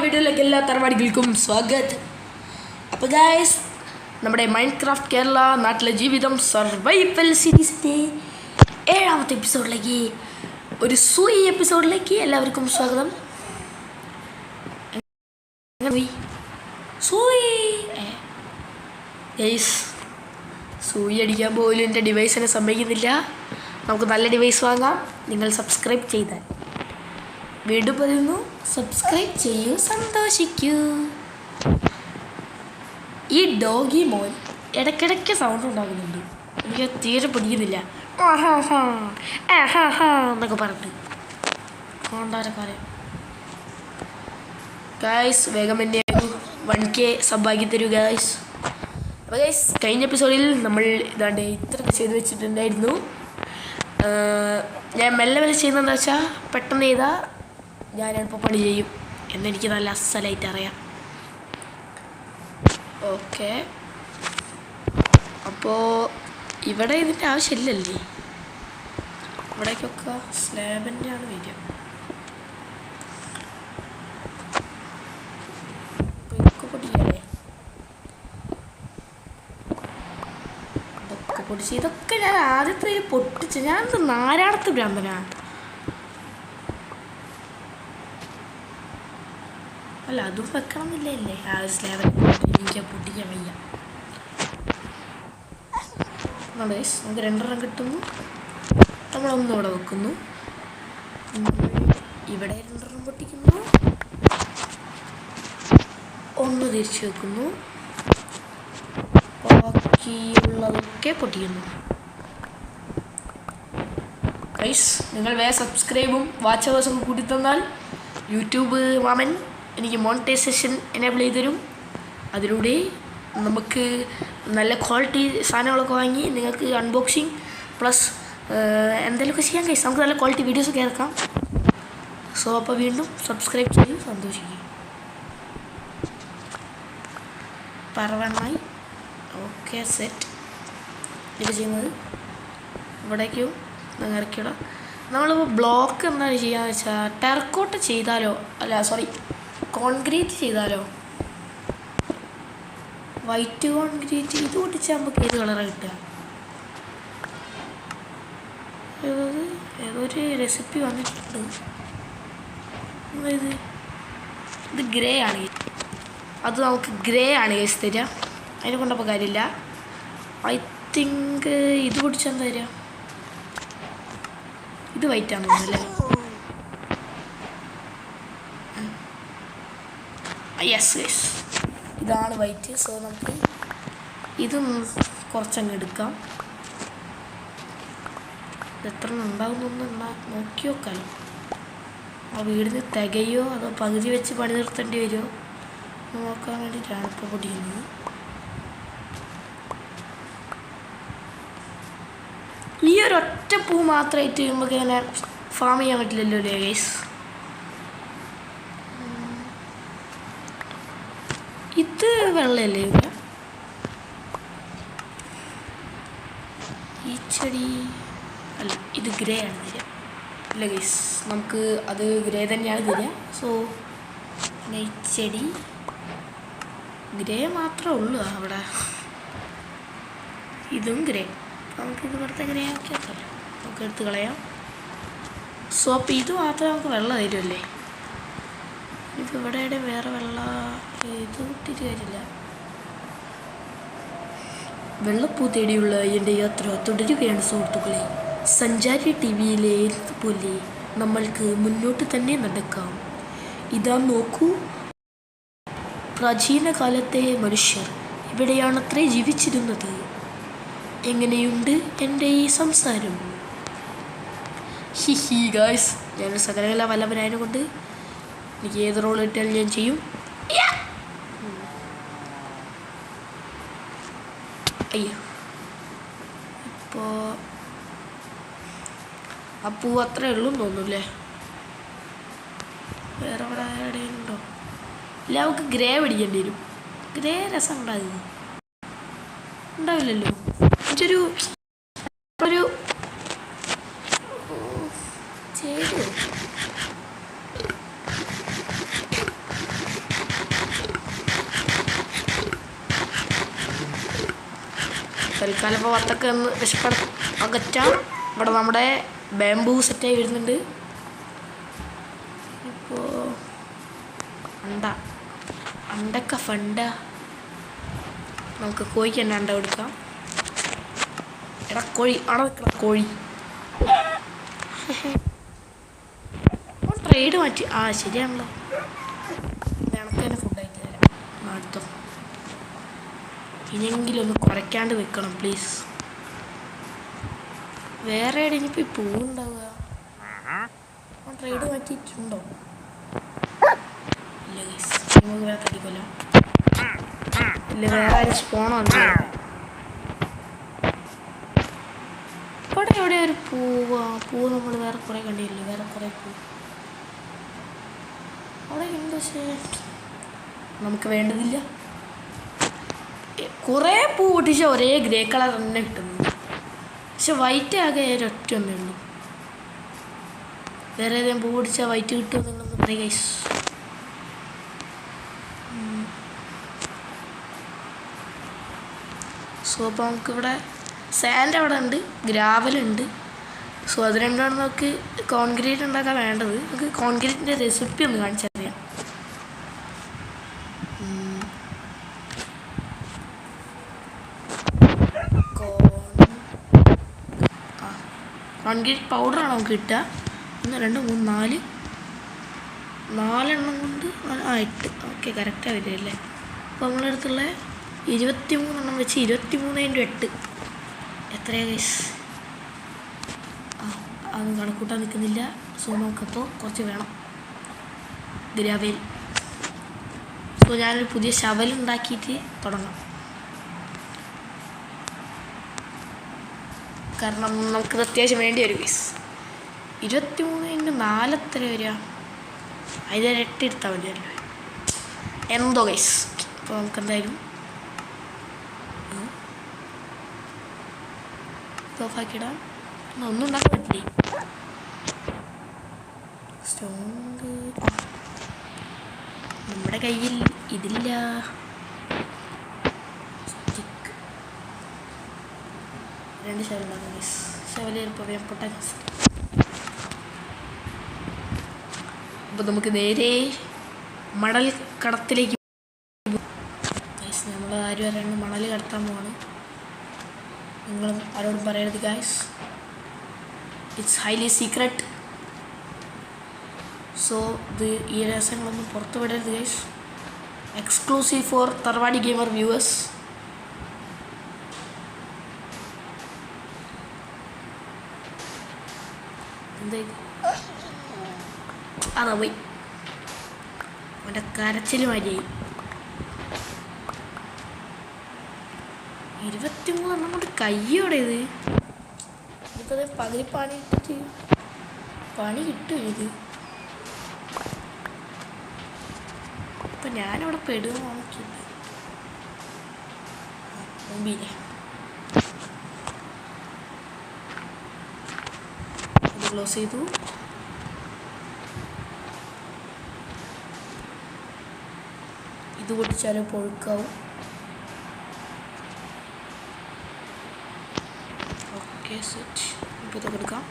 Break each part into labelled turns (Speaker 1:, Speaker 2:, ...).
Speaker 1: വീഡിയോയിലേക്ക് എല്ലാ തറവാടികൾക്കും സ്വാഗതം. അപ്പോൾ ഗൈസ്, നമ്മുടെ മൈൻക്രാഫ്റ്റ് കേരള നാട്ടിലെ ജീവിതം സർവൈവൽ സീരീസിൻ്റെ 7ാമത്തെ എപ്പിസോഡിലേക്ക്, ഒരു സൂയി എപ്പിസോഡിലേക്ക് എല്ലാവർക്കും സ്വാഗതം. ഗൈസ്, സൂയി അടിക്കാൻ പോലും എൻ്റെ ഡിവൈസിനെ സമ്മതിക്കുന്നില്ല. നമുക്ക് നല്ല ഡിവൈസ് വാങ്ങാം, നിങ്ങൾ സബ്സ്ക്രൈബ് ചെയ്താൽ. വീണ്ടും പറയുന്നു, സബ്സ്ക്രൈബ് ചെയ്യൂ, സന്തോഷിക്കൂ. ഈ ഡോഗി മോൻ ഇടയ്ക്കിടയ്ക്ക് സൗണ്ട് ഉണ്ടാകുന്നുണ്ട്, എനിക്ക് തീരെ പിടിക്കുന്നില്ല. എന്നൊക്കെ പറഞ്ഞിട്ട് കൊണ്ടാരക്കാരെ. ഗായ്സ്, വേഗം എന്നെ 1K സബ്ബാക്കി തരൂ ഗായ്സ്. അപ്പോൾ ഗൈസ്, കഴിഞ്ഞ എപ്പിസോഡിൽ നമ്മൾ ഇതാണ്ട് ഇത്രയൊക്കെ ചെയ്ത് വെച്ചിട്ടുണ്ടായിരുന്നു. ഞാൻ മെല്ലെ മെല്ലെ ചെയ്യുന്നതെന്ന് വെച്ചാൽ പെട്ടെന്ന് ചെയ്താൽ ഞാൻ എളുപ്പം പണി ചെയ്യും എന്നെനിക്ക് നല്ല അസലായിട്ട് അറിയാം. ഓക്കെ, അപ്പോൾ ഇവിടെ ഇതിൻ്റെ ആവശ്യമില്ലല്ലേ, ഇവിടേക്കൊക്കെ സ്ലാബിൻ്റെ ആണ് വരിക. ഇതൊക്കെ പൊട്ടിക്കല്ലേ, ഇതൊക്കെ പൊട്ടിച്ച് ഇതൊക്കെ ഞാൻ ആദ്യത്തെ പൊട്ടിച്ച് ഞാൻ നാരായണത്ത് ഭ്രാന്തനാ. അല്ല, അതും വെക്കണമെന്നില്ലേ, ആ സ്ലാബ് എനിക്ക് പൊട്ടിക്കാൻ വയ്യ. നമുക്ക് 2 കിട്ടുന്നു, നമ്മളൊന്നും ഇവിടെ വെക്കുന്നു, ഇവിടെ 2 പൊട്ടിക്കുന്നു, ഒന്ന് തിരിച്ചു വെക്കുന്നു, ബാക്കിയുള്ളതൊക്കെ പൊട്ടിക്കുന്നു. ഗൈസ്, നിങ്ങൾ വേറെ സബ്സ്ക്രൈബും വാച്ച് അവേഴ്സൊക്കെ കൂട്ടി തന്നാൽ യൂട്യൂബ് മാമൻ എനിക്ക് മോണിറ്റൈസേഷൻ എനേബിൾ ചെയ്ത് തരും. അതിലൂടെ നമുക്ക് നല്ല ക്വാളിറ്റി സാധനങ്ങളൊക്കെ വാങ്ങി നിങ്ങൾക്ക് അൺബോക്സിങ് പ്ലസ് എന്തെങ്കിലുമൊക്കെ ചെയ്യാം ഗൈസ്. നമുക്ക് നല്ല ക്വാളിറ്റി വീഡിയോസൊക്കെ ഇറക്കാം. സോ അപ്പോൾ വീണ്ടും സബ്സ്ക്രൈബ് ചെയ്ത് സന്തോഷിക്കും. പറവണ്ണായി. Okay, set. ഇത് ചെയ്യുന്നത് ഇവിടേക്കും ഇറക്കിയിടാം. നമ്മളിപ്പോൾ ബ്ലോക്ക് എന്താണ് ചെയ്യാന്ന് വെച്ചാൽ ടെറക്കോട്ട ചെയ്താലോ, അല്ല സോറി, കോൺക്രീറ്റ് ചെയ്താലോ. വൈറ്റ് കോൺക്രീറ്റ് ഇത് പൊട്ടിച്ചാൽ നമുക്ക് ഏത് കളറാണ് കിട്ടുക? ഏതൊരു റെസിപ്പി വന്നിട്ടുണ്ട്. ഇത് ഗ്രേ ആണ്, അത് നമുക്ക് ഗ്രേ ആണ് കേസ് തരിക. അതിനെ കൊണ്ടപ്പോൾ കാര്യമില്ല. ഐ തിങ്ക് ഇത് പൊട്ടിച്ചാൽ എന്താ തരിക? ഇത് വൈറ്റാന്ന് തോന്നുന്നല്ലേ? യെസ് യെസ്, ഇതാണ് വൈറ്റ്. സോ നമുക്ക് ഇതും കുറച്ചങ്ങ് എടുക്കാം. എത്ര ഉണ്ടാകുന്നൊന്ന് നോക്കി നോക്കാമല്ലോ. ആ വീടിന് തികയോ അതോ പകുതി വെച്ച് പണി നിർത്തേണ്ടി വരുമോ നോക്കാൻ വേണ്ടിയിട്ടാണ് ഇപ്പോൾ പൊടിക്കുന്നത്. ഈ ഒരൊറ്റ പൂ മാത്രമായിട്ട് നമുക്ക് ഇങ്ങനെ ഫാം ചെയ്യാൻ പറ്റില്ലല്ലോ അല്ലേ ഗൈസ്? ഇത് വെള്ളയല്ലേ ഇവിടെ? ഈ ചെടി അല്ല, ഇത് ഗ്രേ ആണ് തരിക. ഇല്ല ഗൈസ്, നമുക്ക് അത് ഗ്രേ തന്നെയാണ് തരിക. സോ ഈ ചെടി ഗ്രേ മാത്രമേ ഉള്ളൂ അവിടെ. ഇതും ഗ്രേ. നമുക്കിത് വെറുതെ ഗ്രേ ആക്കിയാൽ നമുക്ക് എടുത്ത് കളയാം. സോ അപ്പോൾ ഇത് മാത്രമേ നമുക്ക് വെള്ളം തരുമല്ലേ? ഇത് ഇവിടെ വേറെ വെള്ളം ഇത് ഇട്ടിട്ട് കാര്യമില്ല. വെള്ളപ്പൂ തേടിയുള്ള എൻ്റെ യാത്ര തുടരുകയാണ് സുഹൃത്തുക്കളെ. സഞ്ചാരി TV-യിലെ പോലെ നമ്മൾക്ക് മുന്നോട്ട് തന്നെ നടക്കാം. ഇതാ നോക്കൂ, പ്രാചീന കാലത്തെ മനുഷ്യർ ഇവിടെയാണത്രേ ജീവിച്ചിരുന്നത്. എങ്ങനെയുണ്ട് എൻ്റെ ഈ സംസാരം? ഹിഹി ഗായ്സ്, ഞാനൊരു സകലകല വല്ലഭനായതുകൊണ്ട് എനിക്ക് ഏത് റോൾ ഇട്ടാലും ഞാൻ ചെയ്യും. അയ്യോ, ഇപ്പോൾ ആ പൂ അത്രേ ഉള്ളൂ തോന്നുന്നല്ലേ? വേറെ ഇവിടെ എവിടെയുണ്ടോ? ഇല്ല, നമുക്ക് ഗ്രേ പിടിക്കേണ്ടി വരും. ഗ്രേ രസം ഉണ്ടാവില്ലല്ലോ. ഒരു ചെയ്തു തൽക്കാലം ഇപ്പോൾ വത്തൊക്കെ ഒന്ന് അകറ്റാം. ഇവിടെ നമ്മുടെ ബാംബൂ സെറ്റായി വരുന്നുണ്ട്. ഇപ്പോൾ അണ്ടക്ക ഫണ്ട നമുക്ക് കോഴിക്ക് തന്നെ അണ്ട കൊടുക്കാം. എടാ കോഴി അവിടെ നിൽക്കണം കോഴി. ട്രേഡ് മാറ്റി. ശരിയാണല്ലോ. ഞങ്ങൾക്ക് തന്നെ ഫുഡായിട്ട് തരാം. അടുത്തോ ഇനിയെങ്കിലും ഒന്ന് കുറയ്ക്കാണ്ട് വെക്കണം പ്ലീസ്. വേറെ ഇനിയിപ്പോൾ ഈ പൂവുണ്ടാവുക ട്രേഡ് മാറ്റിയിട്ടുണ്ടോ? ഇല്ല ഗൈസ്, നമുക്ക് വേറെ തടിക്കല്ലോ. ഇല്ല വേറെ ആരും സ്പോണോ ഇവിടെ എവിടെ ഒരു പൂവ് നമ്മൾ വേറെ കുറേ കണ്ടില്ലേ? വേറെ കുറേ പൂ അവിടെ ഉണ്ട്. പക്ഷേ നമുക്ക് വേണ്ടതില്ല. കുറേ പൂ പൊട്ടിച്ച ഒരേ ഗ്രേ കളർ തന്നെ കിട്ടുന്നു. പക്ഷെ വൈറ്റ് ആകെ ഒരൊറ്റ ഒന്നേ ഉള്ളൂ. വേറെ ഏതെങ്കിലും പൂ പൊടിച്ചാൽ വൈറ്റ് കിട്ടുമെന്നുള്ളതൊന്ന് പറയും ഗൈസ്. സോ അപ്പോൾ നമുക്കിവിടെ സാൻഡ് അവിടെ ഉണ്ട്, ഗ്രാവലുണ്ട്. സോ അത് രണ്ടാണ് നമുക്ക് കോൺക്രീറ്റ് ഉണ്ടാക്കാൻ വേണ്ടത്. നമുക്ക് കോൺക്രീറ്റിൻ്റെ റെസിപ്പി ഒന്ന് കാണിച്ചറിയാം. കോൺക്രീറ്റ് പൗഡറാണ് നമുക്ക് കിട്ടുക. 1 2 3 4 എണ്ണം കൊണ്ട് 8. ഓക്കെ, കറക്റ്റാണ് വരികയല്ലേ? അപ്പോൾ നമ്മളടുത്തുള്ള 23 എണ്ണം വെച്ച് 23 × 8 എത്രയാണ് ഗൈസ്? അതൊന്നും കണക്കൂട്ടാൻ നിൽക്കുന്നില്ല. സോ നമുക്കപ്പോൾ കുറച്ച് വേണം ഗ്രാവൽ. സോ ഞാനൊരു പുതിയ ശവൽ ഉണ്ടാക്കിയിട്ട് തുടങ്ങാം. കാരണം നമുക്കത് അത്യാവശ്യം വേണ്ടി വരും ഗൈസ്. 23 × 4 എത്ര വരിക? 8 എടുത്താൽ മതിയല്ലോ. എന്തോ ഗൈസ്. അപ്പോൾ നമുക്കെന്തായാലും ഓഫാക്കിയിടാം. ഒന്നും ഉണ്ടാക്കാൻ പറ്റില്ലേ? സ്റ്റോണ്ട് നമ്മുടെ കയ്യിൽ ഇതില്ല. Stick 2 ശവലുണ്ടാകും guys. ശവല് ചിലപ്പോൾ വേർപ്പൊട്ടാൻ. അപ്പോൾ നമുക്ക് നേരെ മണൽ കടത്തിലേക്ക് ഗൈസ്. നമ്മൾ ആരും അറിയാണ്ട് മണൽ കടത്താൻ പോവാണ്. നിങ്ങളും ആരോടും പറയരുത് guys. It's highly secret. So ഈ രഹസ്യങ്ങളൊന്നും പുറത്ത് വിടരുത് guys. Exclusive for Tharavadi gamer viewers. അതാ പോയി അവൻ്റെ കരച്ചിൽ മതിയായി. 23 എണ്ണം കൊണ്ട് കയ്യോടെ ഇത്. ഇതിപ്പോൾ പകുതി പണി ഇട്ടിട്ട് പണി കിട്ടും ഇത്. ഇപ്പം ഞാനവിടെ പെടുക നോക്കിയില്ല. മുമ്പില്ലേ ഇത് ക്ലോസ് ചെയ്തു. ഇത് പൊട്ടിച്ചാലും പൊഴുക്കാവും. Okay set. ഇപ്പോൾ ഇതൊക്കെ എടുക്കാം.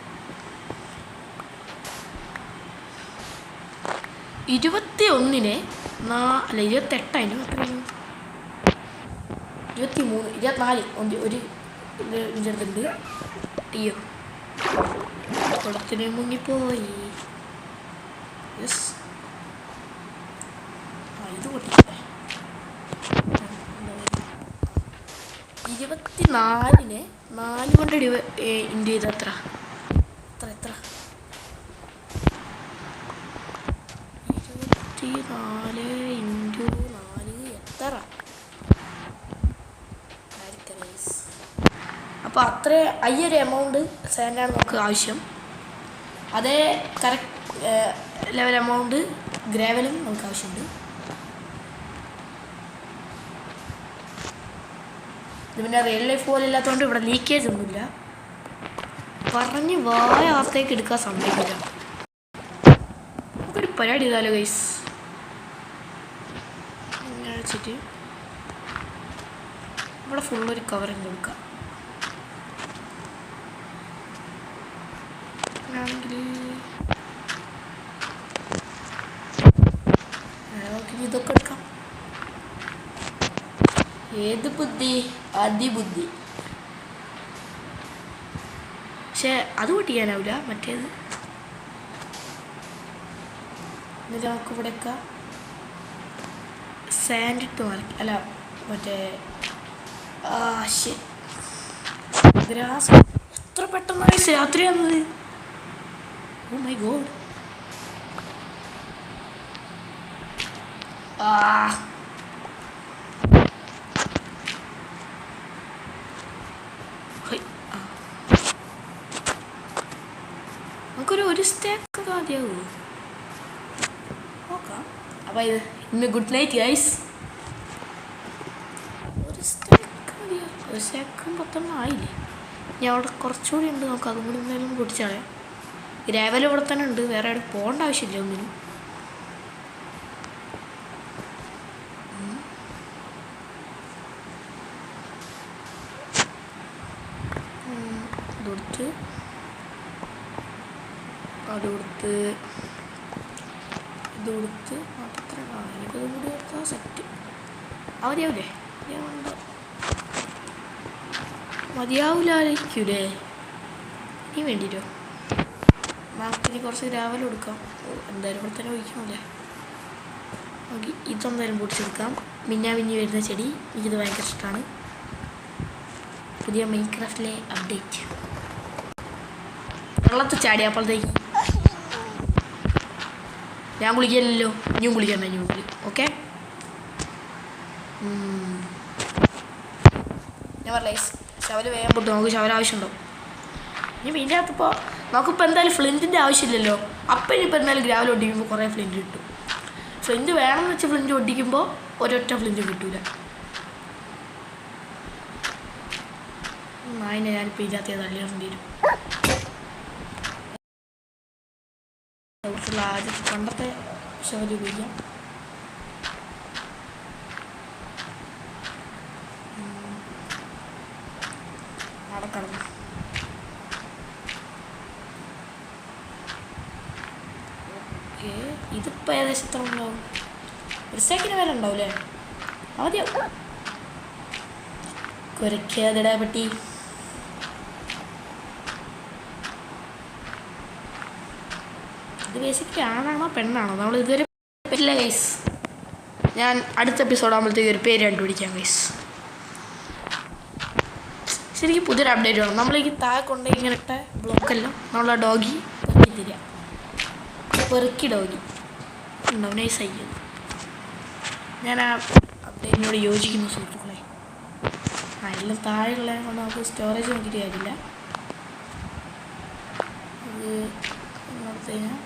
Speaker 1: 21-നെ അല്ല 28 എത്രയാണ്? 23 24 ഒരു ഇഞ്ചെടുത്തുണ്ട്. അയ്യോ കുളത്തിന് മുങ്ങിപ്പോയി. യെസ്, ഇത് പൊട്ടിക്കട്ടെ. 24-നെ 4 കൊണ്ട് ഇൻറ്റു ചെയ്ത് എത്ര 24 × 4 എത്ര? അപ്പോൾ അത്ര ഒരു എമൗണ്ട് സാൻഡാണ് നമുക്ക് ആവശ്യം. അതേ കറക്റ്റ് ലെവൽ എമൗണ്ട് ഗ്രാവലും നമുക്ക് ആവശ്യമുണ്ട്. ഇത് പിന്നെ റിയൽ ലൈഫ് പോലെ ഇല്ലാത്തതുകൊണ്ട് ഇവിടെ ലീക്കേജ് ഒന്നുമില്ല. പറഞ്ഞ് വായത്തേക്ക് എടുക്കാൻ സമ്മതിക്കില്ല. നമുക്കൊരു പരിപാടി ചെയ്താലോ ഗൈസ്. ഇങ്ങനെ വെച്ചിട്ട് ഇവിടെ ഫുള്ളൊരു കവറിങ് കൊടുക്കാം. അങ്ങനെയാണെങ്കിൽ നമുക്കിനി ഇതൊക്കെ എടുക്കാം. ഏത് ബുദ്ധി? അതിബുദ്ധി. പക്ഷെ അത് പൊട്ടിക്കാനാവില്ല, മറ്റേത്. എന്നിട്ട് നമുക്ക് ഇവിടെയൊക്കെ സാൻഡ് ഇട്ട് മറിക്കാം. അല്ല മറ്റേ ഗ്രാസ്. എത്ര പെട്ടെന്നാണ് രാത്രിയാകുന്നത്. Oh my God. നമുക്കൊരു സ്റ്റേക്ക് മതിയാവൂ. നോക്കാം. അപ്പം ഇത് ഇന്ന് ഗുഡ് നൈറ്റ് ഗൈസ്. ഒരു സ്റ്റേക്ക് മതിയോ? ഒരു സ്റ്റേക്കും 10 ആയില്ലേ? ഞാൻ അവിടെ കുറച്ചുകൂടി ഉണ്ട്, നോക്കാം. അതും കൂടി എന്തായാലും പൊടിച്ചാളെ. ഗ്രാവൽ ഇവിടെ തന്നെ ഉണ്ട്, വേറെ അവിടെ പോകേണ്ട ആവശ്യമില്ല ഒന്നിനും. അത് കൊടുത്ത് മാത്രം എനിക്കതും കൂടി എടുത്താൽ സെറ്റ് മതിയാവൂലേ? മതിയാവൂലായിരിക്കൂലേ? ഇനി വേണ്ടിട്ടോ നമുക്കിനി കുറച്ച് രാവിലെ കൊടുക്കാം. എന്തായാലും ഇവിടെ തന്നെ ഒഴിക്കണമല്ലേ. നമുക്ക് ഇതെന്തായാലും പൊടിച്ചെടുക്കാം. മിഞ്ഞി വരുന്ന ചെടി എനിക്കിത് ഭയങ്കര ഇഷ്ടമാണ്. പുതിയ മൈൻക്രാഫ്റ്റിലെ അപ്ഡേറ്റ്. വെള്ളത്തിൽ ചാടി അപ്പോഴത്തേക്ക് ഞാൻ കുളിക്കാനല്ലോ, ഇനിയും കുളിക്കണ്ട. ഇനി കുളിക്കും. ഓക്കെ, ഞാൻ പറഞ്ഞ ശവല് വേഗം പൊട്ടും. നമുക്ക് ശവല ആവശ്യമുണ്ടോ? ഇനി ഇതിൻ്റെ അകത്തിപ്പോൾ നമുക്കിപ്പോൾ എന്തായാലും ഫ്ലിൻറ്റിൻ്റെ ആവശ്യമില്ലല്ലോ. അപ്പം ഇനിയിപ്പോൾ എന്തായാലും ഗ്രാവൽ ഒട്ടിക്കുമ്പോൾ കുറേ ഫ്ലിൻറ്റ് കിട്ടും. ഫ്ലിൻറ്റ് വേണമെന്ന് വെച്ച് ഫ്ലിൻറ്റ് ഒട്ടിക്കുമ്പോൾ ഒരൊറ്റ ഫ്ലിൻറ്റ് കിട്ടൂല. അതിനെ ഞാനിപ്പോൾ ഇതിനകത്ത് തള്ളിയിടേണ്ടി വരും. ആദ്യം പണ്ടത്തെ ശവല് ഉപയോഗിക്കാം. നടക്കണം. ഓക്കെ, ഇതിപ്പോൾ ഏകദേശം എത്ര ഉണ്ടാവും? ഒരു സെക്കൻഡ് വില ഉണ്ടാവില്ലേ? ആദ്യം കുരയ്ക്കാതിടാ പറ്റി. ഇത് ബേസിക്കലി ആണാണോ പെണ്ണാണോ നമ്മൾ ഇതുവരെ പറ്റില്ല ഗൈസ്. ഞാൻ അടുത്ത എപ്പിസോഡ് ആകുമ്പോഴത്തേക്ക് ഒരു പേര് കണ്ടുപിടിക്കാം ഗൈസ്. ശരിക്കും പുതിയൊരു അപ്ഡേറ്റ് വേണം. നമ്മളേക്ക് താഴെ കൊണ്ട് ഇങ്ങനത്തെ ബ്ലോക്കെല്ലാം നമ്മളെ ഡോഗി പെറുക്കി തരിക. പെറുക്കി ഡോഗി ഉണ്ടാവും നൈസായി. ഞാൻ ആ അപ്ഡേറ്റിനോട് യോജിക്കുന്നു സുഹൃത്തുക്കളെ. എല്ലാം താഴെയുള്ള കൊണ്ട് നമുക്ക് സ്റ്റോറേജ് നോക്കിയിട്ട് കാര്യമില്ല. അത് നോക്കി കഴിഞ്ഞാൽ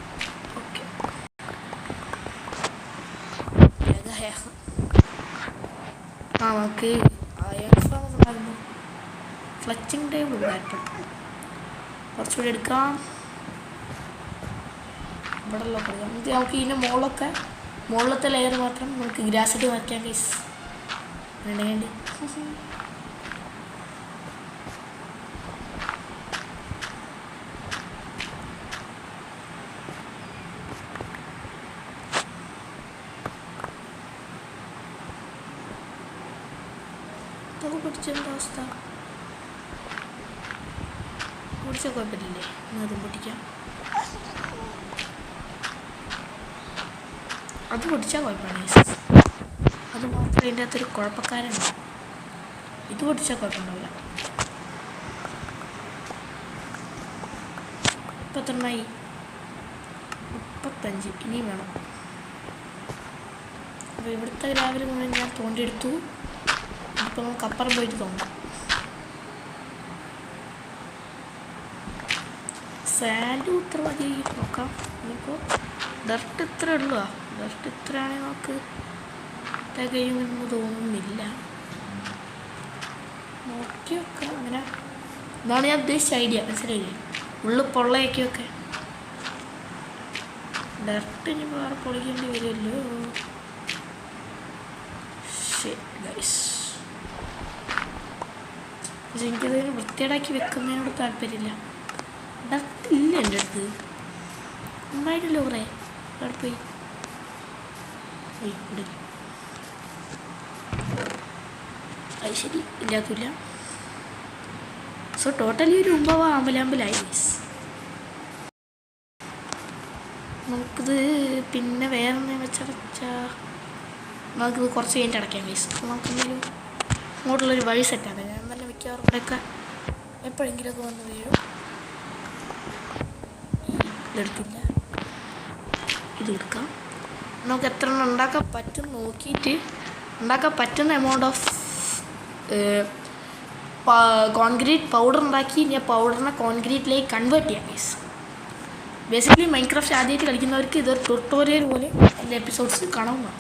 Speaker 1: ഓക്കെ. നമുക്ക് ഉണ്ടായിരുന്നു ഫ്ലച്ചിങ് ടേബിൾ ഉണ്ടായിരുന്നു. കുറച്ചുകൂടി എടുക്കാം. ഇവിടെ ഉള്ള നമുക്ക് ഇതിൻ്റെ മുകളിലത്തെ ലെയർ മാത്രം നമുക്ക് ഗ്രാസ് ഇട്ട് വയ്ക്കാം ഗൈസ്. വേണ്ടി ഇതൊക്കെ പൊട്ടിച്ചെന്താ അവസ്ഥ? പൊട്ടിച്ചാൽ കുഴപ്പമില്ലേ? അതും പൊട്ടിക്കാം. അത് പൊട്ടിച്ചാൽ കുഴപ്പമാണ്. അത് മാത്രമേ ഇതിൻ്റെ അകത്തൊരു കുഴപ്പക്കാരുണ്ട്. ഇത് പൊട്ടിച്ചാൽ കുഴപ്പമുണ്ടാവില്ല. ഇപ്പം എത്രണ്ണായി? 35. ഇനിയും വേണം. അപ്പോൾ ഇവിടുത്തെ രാവിലെ മുഴുവൻ ഞാൻ തോണ്ടിയെടുത്തു. ഇപ്പോൾ നമുക്ക് അപ്പുറം പോയിട്ട് തോന്നാം. സാൻഡ് ഇത്ര മതി നോക്കാം. ഇനിയിപ്പോൾ ഡർട്ട് ഇത്ര ഉള്ളൂ. ഡർട്ട് ഇത്രയാണെങ്കിൽ നമുക്ക് തികയുമെന്ന് തോന്നുന്നില്ല. നോക്കി വെക്കാം. അങ്ങനെ ഇതാണ് ഞാൻ ഉദ്ദേശിച്ച ഐഡിയ. മനസ്സിലായില്ലേ? ഉള്ളു പൊള്ളയൊക്കെ ഡർട്ട് ഇനി വേറെ പൊളിക്കേണ്ടി വരുമല്ലോ. എനിക്കതിന് വൃത്തിയേടാക്കി വെക്കുന്നതിനോട് താല്പര്യമില്ല. ഡക്കില്ല എൻ്റെ അടുത്ത് ഉണ്ടായിട്ടല്ലോ കുറേ അവിടെ പോയി ഇവിടെ അത് ശരി ഇല്ലാത്തില്ല. സോ ടോട്ടലി ഒരു 9 ആമ്പലാമ്പലായി ഗൈസ്. നമുക്കിത് പിന്നെ വേറെ എന്തെങ്കിലും വെച്ചടച്ചാൽ നമുക്കിത് കുറച്ച് കഴിഞ്ഞിട്ട് അടയ്ക്കാം ഗൈസ്. നമുക്കെന്തെങ്കിലും അങ്ങോട്ടുള്ളൊരു വഴി സെറ്റാണ്. ഞാൻ നല്ല മിക്കവാറും ഇവിടെയൊക്കെ എപ്പോഴെങ്കിലുമൊക്കെ വന്ന് വീഴും. ഇതെടുത്തില്ല, ഇതെടുക്കാം. നമുക്ക് എത്ര എണ്ണം ഉണ്ടാക്കാൻ പറ്റും നോക്കിയിട്ട് ഉണ്ടാക്കാൻ പറ്റുന്ന എമൗണ്ട് ഓഫ് കോൺക്രീറ്റ് പൗഡർ ഉണ്ടാക്കി ഞാൻ പൗഡറിനെ കോൺക്രീറ്റിലേക്ക് കൺവേർട്ട് ചെയ്യാം ഗൈസ്. ബേസിക്കലി മൈൻക്രാഫ്റ്റ് ആദ്യമായിട്ട് കളിക്കുന്നവർക്ക് ഇതൊരു ട്യൂട്ടോറിയൽ പോലെ എൻ്റെ എപ്പിസോഡ്സ് കാണാവുന്നതാണ്.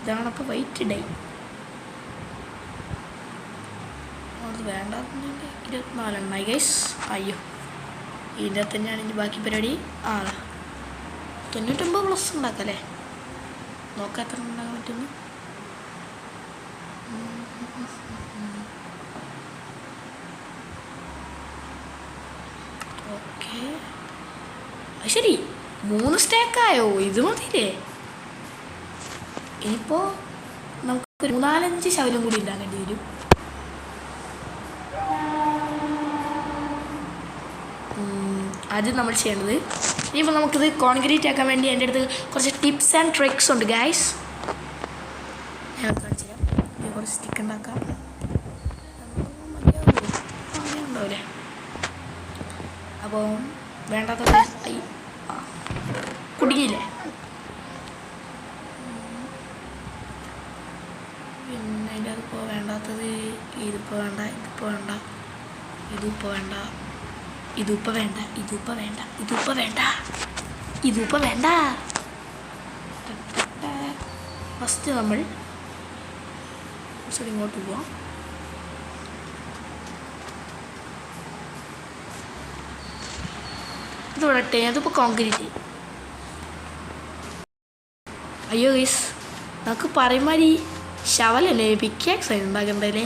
Speaker 1: ഇതാണപ്പോൾ വൈറ്റ് ഡേ. അത് വേണ്ട 24 എണ്ണമായി ഗൈസ്. അയ്യോ ഇതിൻ്റെ തന്നെയാണ് ഇനി ബാക്കി പരിപാടി. 99+ ഉണ്ടാക്കാം അല്ലേ? നോക്കാം എത്ര ഉണ്ടാക്കാൻ പറ്റുന്നു. ഓക്കെ അത് ശരി 3 സ്റ്റേക്കായോ? ഇത് മതിയില്ലേ? ഇനിയിപ്പോൾ നമുക്ക് 4-5 ശകലം കൂടി ഉണ്ടാക്കേണ്ടി വരും. ആദ്യം നമ്മൾ ചെയ്യേണ്ടത് ഇനിയിപ്പോൾ നമുക്കിത് കോൺക്രീറ്റ് ആക്കാൻ വേണ്ടി എൻ്റെ അടുത്ത് കുറച്ച് ടിപ്സ് ആൻഡ് ട്രിക്സ് ഉണ്ട് ഗൈസ്. ഞാൻ കാണിച്ചു തരാം. ഇനി കുറച്ച് സ്റ്റിക്ക് ഉണ്ടാക്കാം. അങ്ങനെ ഉണ്ടാവില്ലേ? അപ്പോൾ വേണ്ടാത്തത് കുടുങ്ങിയില്ലേ? പിന്നെ അതിൻ്റെ അതിപ്പോൾ വേണ്ടാത്തത് ഇതിപ്പോൾ വേണ്ട, ഇതിപ്പോൾ വേണ്ട, ഇതിപ്പോൾ വേണ്ട, ഇതിപ്പോൾ വേണ്ട, ഇതിപ്പോൾ വേണ്ട, ഇതിപ്പോൾ വേണ്ട, ഇതിപ്പോൾ വേണ്ട. ഫസ്റ്റ് നമ്മൾ കുറച്ചുകൂടി ഇങ്ങോട്ട് പോവാം. ഇത് വിടട്ടെ, അതിപ്പോൾ കോൺക്രീറ്റ്. അയ്യോ ഗൈസ്, നമുക്ക് പറയുമാതിരി ശവലല്ലേ പിക്കാക്സ് ആയി ഉണ്ടാക്കണ്ടല്ലേ?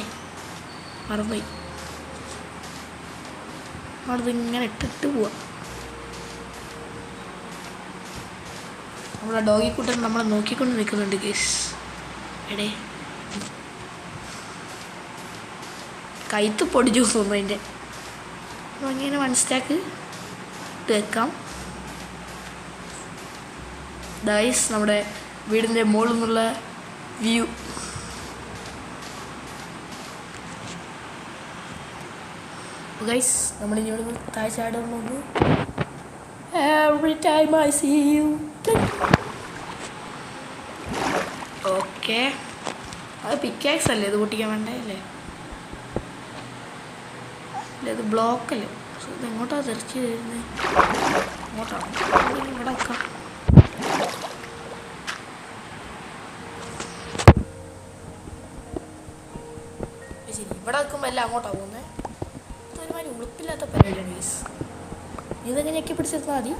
Speaker 1: മറന്നുപോയി. അവിടെ ഇങ്ങനെ ഇട്ടിട്ട് പോവാം. നമ്മളെ ഡോഗിക്കുട്ടൻ നമ്മളെ നോക്കിക്കൊണ്ട് നിൽക്കുന്നുണ്ട് ഗൈസ്. എടേ കൈത്ത് പൊടിച്ചു തോന്നുന്നു അതിൻ്റെ. അപ്പോൾ അങ്ങനെ 1 സ്റ്റാക്ക് ഇട്ട് വെക്കാം. ഗൈസ് നമ്മുടെ വീടിൻ്റെ മുകളിൽ നിന്നുള്ള വ്യൂ. ഗൈസ് നമ്മളിനി ഇവിടെ നിന്ന് താഴ്ചാടും നോക്കൂ. Every time I see you. Okay അത് പിക്കാക്സ് അല്ലേ? ഇത് പൊട്ടിക്കാൻ വേണ്ടേ അല്ലേ? അല്ലേ ഇത് ബ്ലോക്കല്ലേ? ഇത് എങ്ങോട്ടാണ് തെറിച്ച് തരുന്നത്? അങ്ങോട്ടാണ്. ഇവിടെ വെക്കാം. ശരി, ഇവിടെ വെക്കുമ്പോൾ എല്ലാം അങ്ങോട്ടാണ് പോകുന്നത്. ഇതൊരുമാതിരി ഉളുപ്പില്ലാത്ത പരിപാടിയാണ് ഗൈസ്. ഇതെങ്ങനെ ഞെക്കി പിടിച്ചിരുന്നാൽ മതി.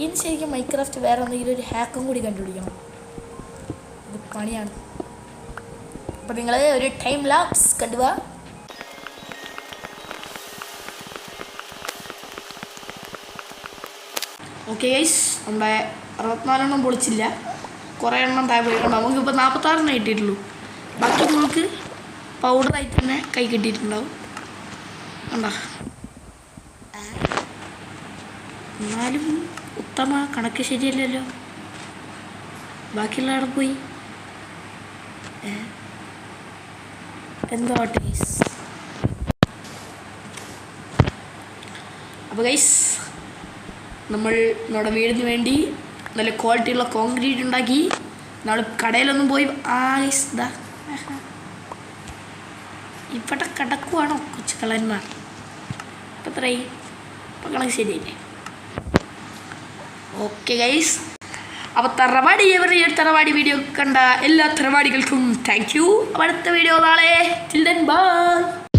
Speaker 1: ഇനി ശരിക്കും മൈൻക്രാഫ്റ്റ് വേറെ എന്തെങ്കിലും ഒരു ഹാക്കും കൂടി കണ്ടുപിടിക്കണം. ഇത് പണിയാണ്. അപ്പോൾ നിങ്ങൾ ഒരു ടൈം ലാപ്സ് കണ്ടുപോവാ. ഓക്കെ ഗൈസ്, നമ്മുടെ 64 എണ്ണം പൊളിച്ചില്ല, കുറേ എണ്ണം താഴെ പോയിട്ടുണ്ട്. നമുക്കിപ്പോൾ 46 എണ്ണം കിട്ടിയിട്ടുള്ളൂ. ബാക്കി നമുക്ക് പൗഡറായിട്ട് തന്നെ കൈ കിട്ടിയിട്ടുണ്ടാവും. കണ്ടോ? എന്നാലും ഉത്തമ കണക്ക് ശരിയല്ലല്ലോ. ബാക്കിയുള്ള അവിടെ പോയി എന്തോ ഗൈസ്. അപ്പോൾ ഗൈസ് നമ്മൾ നമ്മുടെ വീടിന് വേണ്ടി നല്ല ക്വാളിറ്റിയുള്ള കോൺക്രീറ്റ് ഉണ്ടാക്കി നമ്മൾ കടയിലൊന്നും പോയി ഗൈസ് ഇതാ ഇവിടെ കിടക്കുവാണോ കൊച്ചു കളന്മാർ? ഇപ്പം എത്രയായി? ഇപ്പം കണക്ക് ശരിയല്ലേ? ഓക്കെ ഗൈസ്, അപ്പോൾ തറവാടി വീഡിയോ കണ്ട എല്ലാ തറവാടികൾക്കും താങ്ക് യു. അടുത്ത വീഡിയോ നാളെ. Till then bye.